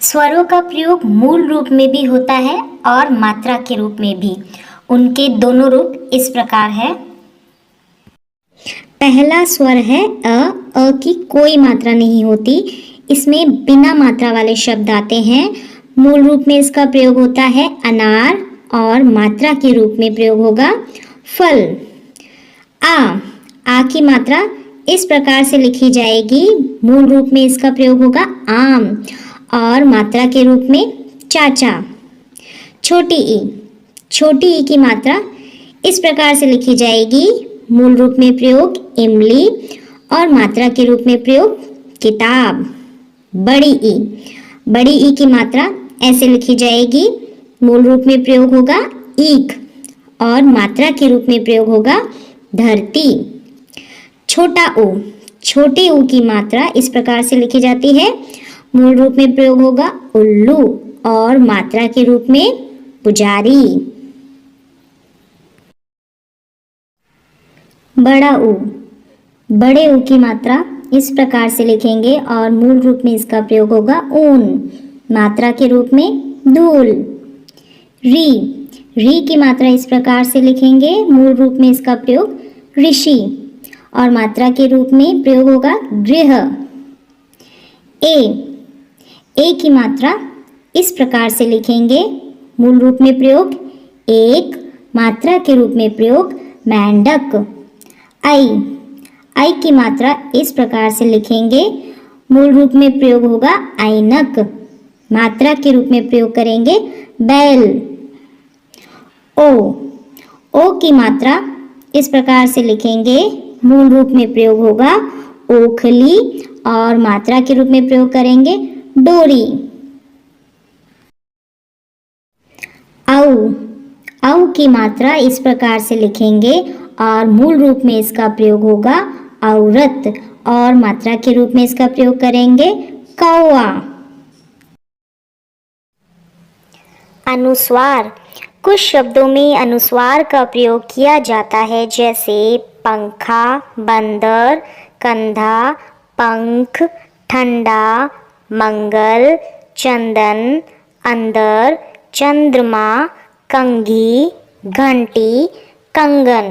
स्वरों का प्रयोग मूल रूप में भी होता है और मात्रा के रूप में भी। उनके दोनों रूप इस प्रकार है। पहला स्वर है अ। अ की कोई मात्रा नहीं होती, इसमें बिना मात्रा वाले शब्द आते हैं। मूल रूप में इसका प्रयोग होता है अनार और मात्रा के रूप में प्रयोग होगा फल। आ की मात्रा इस प्रकार से लिखी जाएगी। मूल रूप में इसका प्रयोग होगा आम और मात्रा के रूप में चाचा। छोटी ई की मात्रा इस प्रकार से लिखी जाएगी। मूल रूप में प्रयोग इमली और मात्रा के रूप में प्रयोग किताब। बड़ी ई की मात्रा ऐसे लिखी जाएगी। मूल रूप में प्रयोग होगा ईख और मात्रा के रूप में प्रयोग होगा धरती। छोटे ऊ की मात्रा इस प्रकार से लिखी जाती है। मूल रूप में प्रयोग होगा उल्लू और मात्रा के रूप में पुजारी। बड़े ऊ की मात्रा इस प्रकार से लिखेंगे और मूल रूप में इसका प्रयोग होगा ऊन, मात्रा के रूप में धूल। री की मात्रा इस प्रकार से लिखेंगे। मूल रूप में इसका प्रयोग ऋषि और मात्रा के रूप में प्रयोग होगा गृह। ए की मात्रा इस प्रकार से लिखेंगे। मूल रूप में प्रयोग एक, मात्रा के रूप में प्रयोग मेंढक। आई की मात्रा इस प्रकार से लिखेंगे। मूल रूप में प्रयोग होगा ऐनक, मात्रा के रूप में प्रयोग करेंगे बैल। ओ की मात्रा इस प्रकार से लिखेंगे। मूल रूप में प्रयोग होगा ओखली और मात्रा के रूप में प्रयोग करेंगे डोरी। औ की मात्रा इस प्रकार से लिखेंगे और मूल रूप में इसका प्रयोग होगा औरत और मात्रा के रूप में इसका प्रयोग करेंगे कौआ। अनुस्वार। कुछ शब्दों में अनुस्वार का प्रयोग किया जाता है, जैसे पंखा, बंदर, कंधा, पंख, ठंडा, मंगल, चंदन, अंदर, चंद्रमा, कंघी, घंटी, कंगन।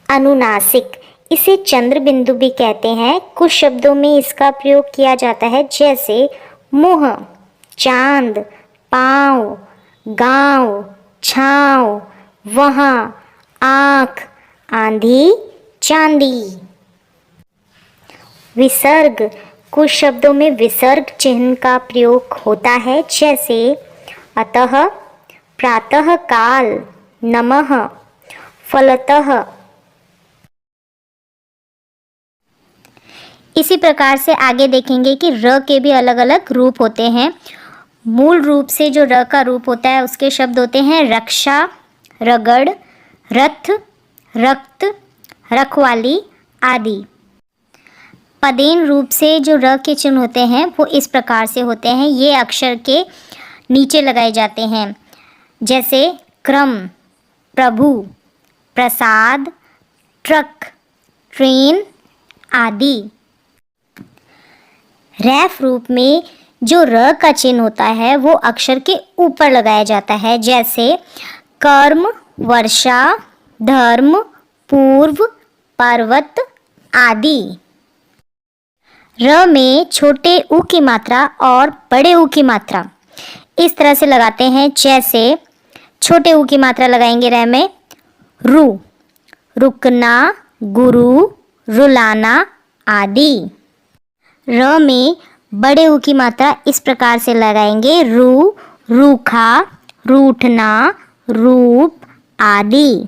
अनुनासिक। इसे चंद्र बिंदु भी कहते हैं। कुछ शब्दों में इसका प्रयोग किया जाता है, जैसे मुंह, चांद, पाँव, गांव, छाँव, वहाँ, आँख, आंधी, चांदी। विसर्ग। कुछ शब्दों में विसर्ग चिन्ह का प्रयोग होता है, जैसे अतः, प्रातः काल, नमः, फलतः। इसी प्रकार से आगे देखेंगे कि र के भी अलग अलग रूप होते हैं। मूल रूप से जो र का रूप होता है उसके शब्द होते हैं रक्षा, रगड़, रथ, रक्त, रखवाली आदि। पदेन रूप से जो र के चिन्ह होते हैं वो इस प्रकार से होते हैं। ये अक्षर के नीचे लगाए जाते हैं, जैसे क्रम, प्रभु, प्रसाद, ट्रक, ट्रेन आदि। रैफ रूप में जो र का चिन्ह होता है वो अक्षर के ऊपर लगाया जाता है, जैसे कर्म, वर्षा, धर्म, पूर्व, पर्वत आदि। र में छोटे ऊ की मात्रा और बड़े ऊ की मात्रा इस तरह से लगाते हैं, जैसे छोटे ऊ की मात्रा लगाएंगे र में रु, रुकना, गुरु, रुलाना आदि। र में बड़े ऊ की मात्रा इस प्रकार से लगाएंगे रू, रूखा, रूठना, रूप आदि।